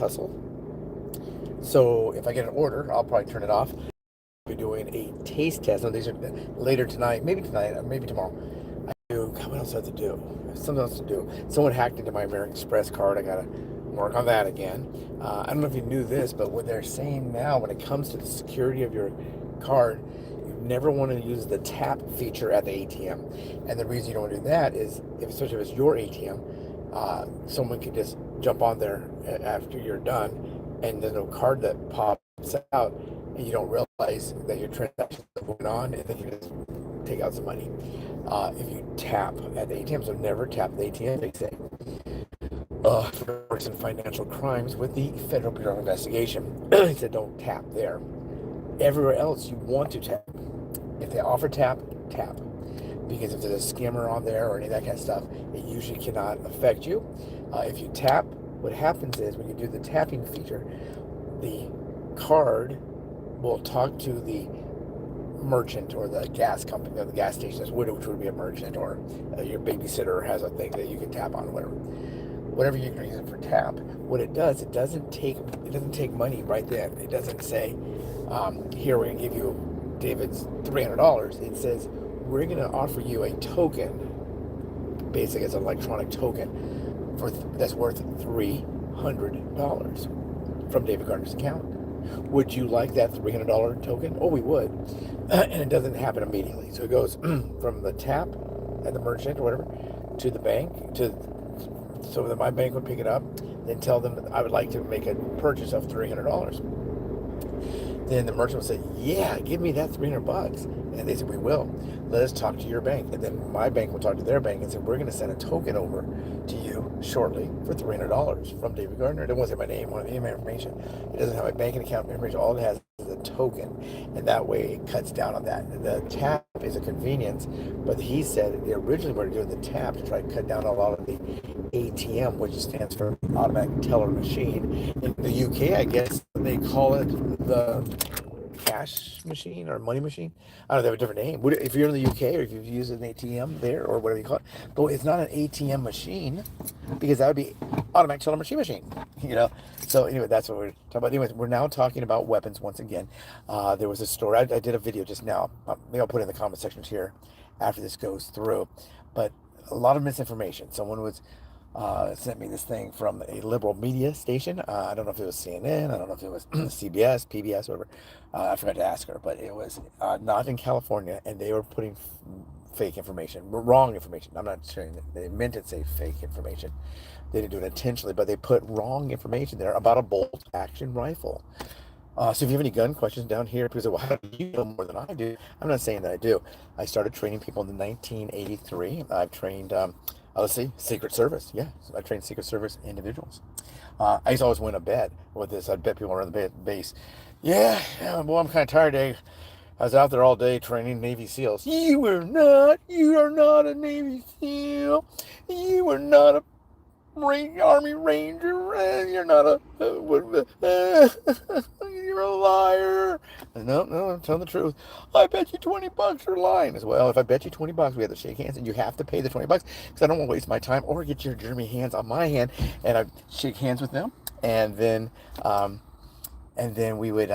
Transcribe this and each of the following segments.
hustle. So if I get an order, I'll probably turn it off. I'll be doing a taste test. No, these are later tonight, maybe tonight, or maybe tomorrow. God, what else do I have to do? Something else to do. Someone hacked into my American Express card. I gotta work on that again. I don't know if you knew this, but what they're saying now when it comes to the security of your card, you never want to use the tap feature at the ATM. And the reason you don't want to do that is, especially if it's your ATM, someone could just jump on there after you're done, and there's no card that pops out, and you don't realize that your transactions are going on, and then you just take out some money. If you tap at the ATM, so never tap the ATM, they say. For works in financial crimes with the Federal Bureau of Investigation. He said don't tap there. Everywhere else you want to tap. If they offer tap, tap. Because if there's a scammer on there or any of that kind of stuff, it usually cannot affect you. If you tap, what happens is when you do the tapping feature, the card will talk to the merchant or the gas company or the gas station, which would be a merchant, or your babysitter has a thing that you can tap on, whatever you're going to use it for tap. What it does, it doesn't take money right then. It doesn't say, here, we're going to give you David's $300. It says we're going to offer you a token, basically it's an electronic token that's worth $300 from David Gardner's account. Would you like that $300 token? Oh, we would. And it doesn't happen immediately. So it goes from the tap at the merchant or whatever to the bank, so that my bank would pick it up, then tell them that I would like to make a purchase of $300. Then the merchant will say, yeah, give me that $300. And they said, we will. Let us talk to your bank. And then my bank will talk to their bank and say, we're going to send a token over to you shortly for $300 from David Gardner. It doesn't say my name or any of my information. It doesn't have my banking account information. All it has is a token. And that way it cuts down on that. The tap is a convenience, but he said they originally were doing the tap to try to cut down a lot of the ATM, which stands for automatic teller machine. In the UK, I guess they call it the cash machine or money machine. I don't know, they have a different name. If you're in the UK or if you've used an ATM there or whatever you call it, but it's not an ATM machine, because that would be automatic teller machine. So anyway, that's what we're talking about. Anyways, we're now talking about weapons once again. There was a story. I did a video just now. Maybe I'll put it in the comment sections here after this goes through. But a lot of misinformation. Someone was sent me this thing from a liberal media station. I don't know if it was CNN. I don't know if it was CBS, PBS, whatever. I forgot to ask her, but it was not in California, and they were putting fake information, wrong information. I'm not saying that they meant to say fake information. They didn't do it intentionally, but they put wrong information there about a bolt action rifle. So if you have any gun questions down here, people say, well, how do you know more than I do? I'm not saying that I do. I started training people in 1983. I've trained, let's see, Secret Service. Yeah, I trained Secret Service individuals. I used to always win a bet with this. I'd bet people around the base. Yeah, well, I'm kind of tired today. I was out there all day training Navy SEALs. You are not a Navy SEAL. You are not a Army Ranger. You're not you're a liar. No, I'm telling the truth. I bet you $20 you're lying as well. If I bet you $20, we have to shake hands, and you have to pay the $20 because I don't want to waste my time or get your germy hands on my hand. And I shake hands with them, and then we would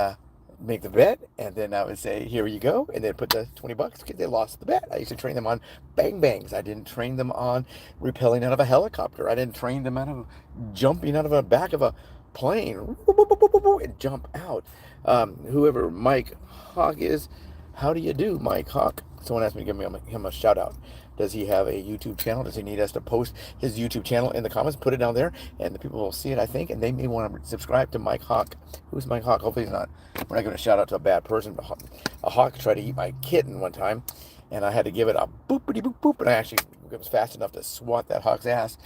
make the bet, and then I would say, here you go, and then put the $20 because they lost the bet. I used to train them on bang bangs. I didn't train them on rappelling out of a helicopter. I didn't train them out of jumping out of the back of a plane and jump out. Whoever Mike Hawk is, how do you do, Mike Hawk? Someone asked me to give him a shout out. Does he have a YouTube channel? Does he need us to post his YouTube channel in the comments? Put it down there, and the people will see it, I think, and they may want to subscribe to Mike Hawk. Who's Mike Hawk? Hopefully he's not. We're not going to shout out to a bad person. But a hawk tried to eat my kitten one time, and I had to give it a boopity boop boop, and I actually was fast enough to swat that hawk's ass,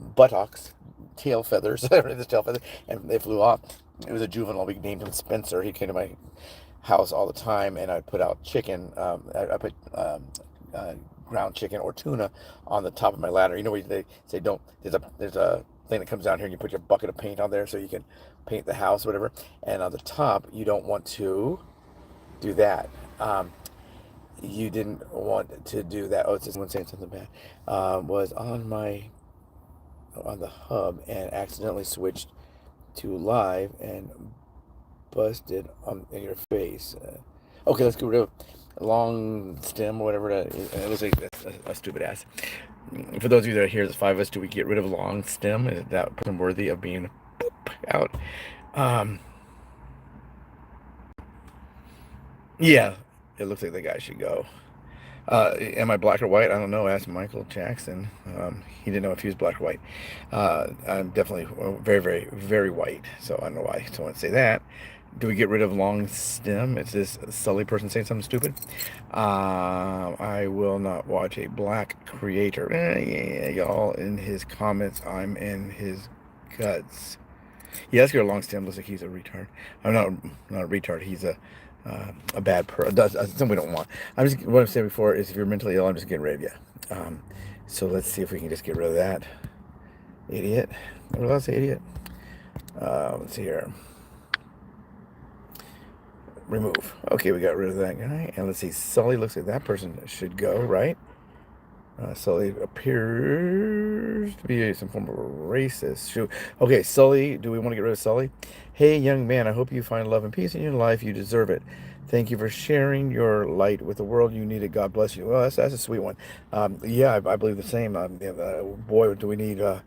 buttocks, tail feathers, and they flew off. It was a juvenile. We named him Spencer. He came to my house all the time, and I put out chicken. I put ground chicken or tuna on the top of my ladder. You know where they say don't. There's a thing that comes down here, and you put your bucket of paint on there so you can paint the house, whatever. And on the top, you don't want to do that. You didn't want to do that. Oh, it's just someone saying something bad. Was on the hub and accidentally switched to live and busted in your face. Okay, let's get rid of a long stem or whatever that is. It looks like a stupid ass. For those of you that are here, there's 5 of us. Do we get rid of a long stem? Is that person worthy of being boop out? Yeah, it looks like the guy should go. Am I black or white? I don't know. Ask Michael Jackson. He didn't know if he was black or white. I'm definitely very, very, very white. So I don't know why someone would say that. Do we get rid of long stem? Is this Sully person saying something stupid? I will not watch a black creator. Yeah, y'all in his comments. I'm in his guts. Yeah, let's get a long stem. Looks like he's a retard. I'm not a retard. He's a bad person. Something we don't want. What I'm saying before is if you're mentally ill, I'm just getting rid of you. So let's see if we can just get rid of that idiot. What did I say, idiot? Let's see here. Remove. Okay, we got rid of that guy. And let's see. Sully looks like that person should go, right? Sully appears to be some form of racist. Shoot. Okay, Sully. Do we want to get rid of Sully? Hey, young man, I hope you find love and peace in your life. You deserve it. Thank you for sharing your light with the world. You need it. God bless you. Well, that's a sweet one. Yeah, I believe the same. Boy, do we need the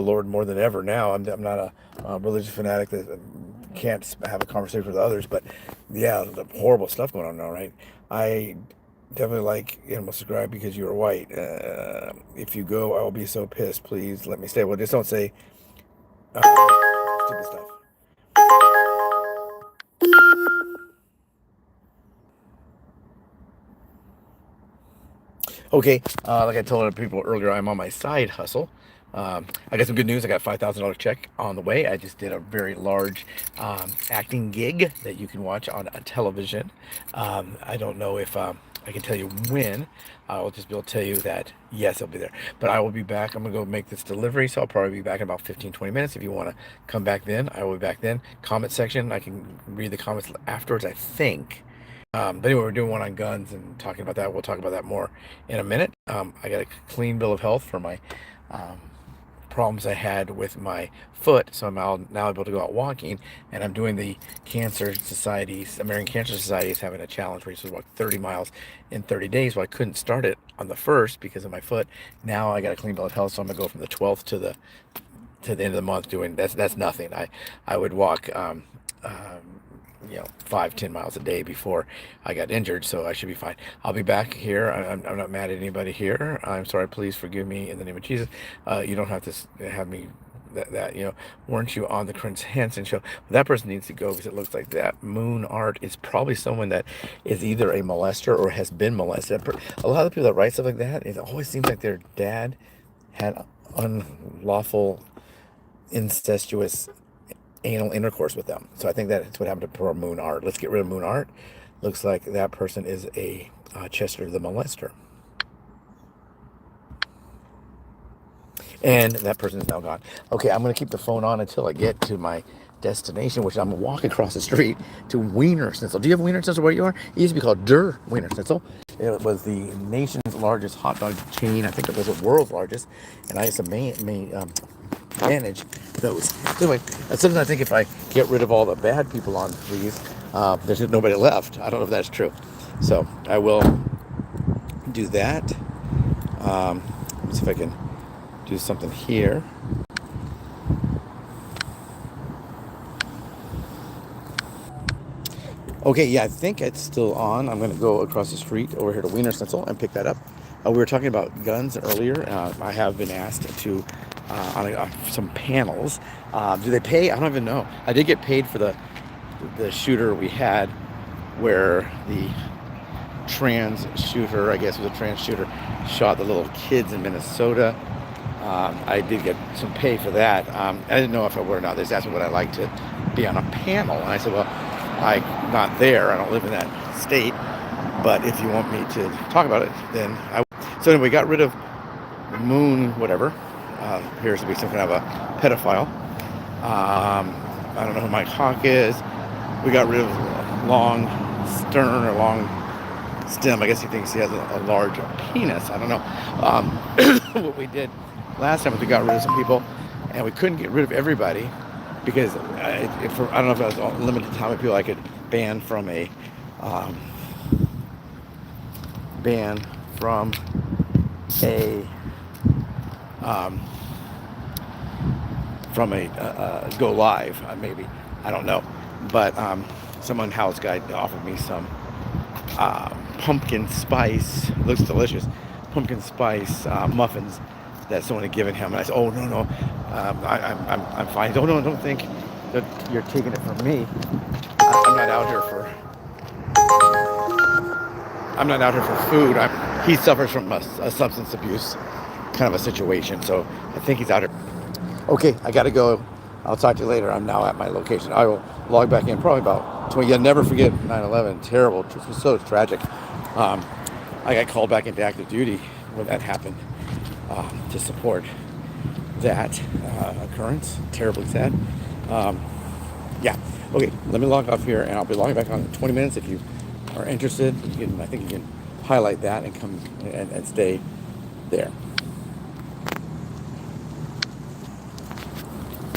Lord more than ever now. I'm not a religious fanatic that can't have a conversation with others, but yeah, the horrible stuff going on now, right? I definitely like animal subscribe because you are white. If you go, I will be so pissed. Please let me stay. Well, just don't say stupid stuff. Okay, like I told people earlier, I'm on my side hustle. I got some good news. I got a $5,000 check on the way. I just did a very large acting gig that you can watch on a television. I don't know if I can tell you when. I will just be able to tell you that, yes, I'll be there. But I will be back. I'm going to go make this delivery, so I'll probably be back in about 15, 20 minutes. If you want to come back then, I will be back then. Comment section, I can read the comments afterwards, I think. But anyway, we're doing one on guns and talking about that. We'll talk about that more in a minute. I got a clean bill of health for my problems I had with my foot, so I'm now able to go out walking, and I'm doing the Cancer Society's, American Cancer Society is having a challenge where you walk 30 miles in 30 days. Well, I couldn't start it on the 1st because of my foot. Now I got a clean bill of health, so I'm gonna go from the 12th to the end of the month doing that's nothing. I would walk 5-10 miles a day before I got injured, so I should be fine. I'll be back here. I'm not mad at anybody here. I'm sorry. Please forgive me in the name of Jesus. You don't have to have me weren't you on the Chris Hansen show? That person needs to go because it looks like that moon art is probably someone that is either a molester or has been molested. A lot of the people that write stuff like that, it always seems like their dad had unlawful incestuous anal intercourse with them. So I think that's what happened to poor moon art. Let's get rid of moon art. Looks like that person is a Chester the molester. And that person is now gone. Okay, I'm going to keep the phone on until I get to my destination, which I'm going to walk across the street to Wiener Schnitzel. Do you have Wiener Schnitzel where you are? It used to be called Der Wiener Schnitzel. It was the nation's largest hot dog chain. I think it was the world's largest. And I used to manage those. Anyway, sometimes I think if I get rid of all the bad people on these, there's nobody left. I don't know if that's true. So I will do that. Let's see if I can do something here. Okay, yeah, I think it's still on. I'm going to go across the street over here to Wiener Schnitzel and pick that up. We were talking about guns earlier. I have been asked to on some panels. Do they pay? I don't even know. I did get paid for the shooter we had, where the trans shooter, I guess it was a trans shooter, shot the little kids in Minnesota. I did get some pay for that. I didn't know if I would or not. They just asked me would I like to be on a panel, and I said, well, I'm not there. I don't live in that state. But if you want me to talk about it, then I will. So anyway, we got rid of Moon, whatever. Appears to be some kind of a pedophile. I don't know who Mike Hawk is. We got rid of long stern or long stem. I guess he thinks he has a large penis. I don't know. What we did last time was we got rid of some people, and we couldn't get rid of everybody. because I don't know if that was limited time of people I could ban from a ban from a um, go live, maybe, I don't know, but someone house guy offered me some pumpkin spice, looks delicious, pumpkin spice muffins that someone had given him, and I said, oh, no, I'm fine. Don't think that you're taking it from me. I'm not out here for food. He suffers from a substance abuse kind of a situation, so I think he's out here. Okay, I gotta go. I'll talk to you later. I'm now at my location. I will log back in probably about 20. You'll never forget 9/11. Terrible. It was so tragic. I got called back into active duty when that happened to support that occurrence. Terribly sad. Yeah. Okay, let me log off here, and I'll be logging back on in 20 minutes. If you are interested, I think you can highlight that and come and stay there.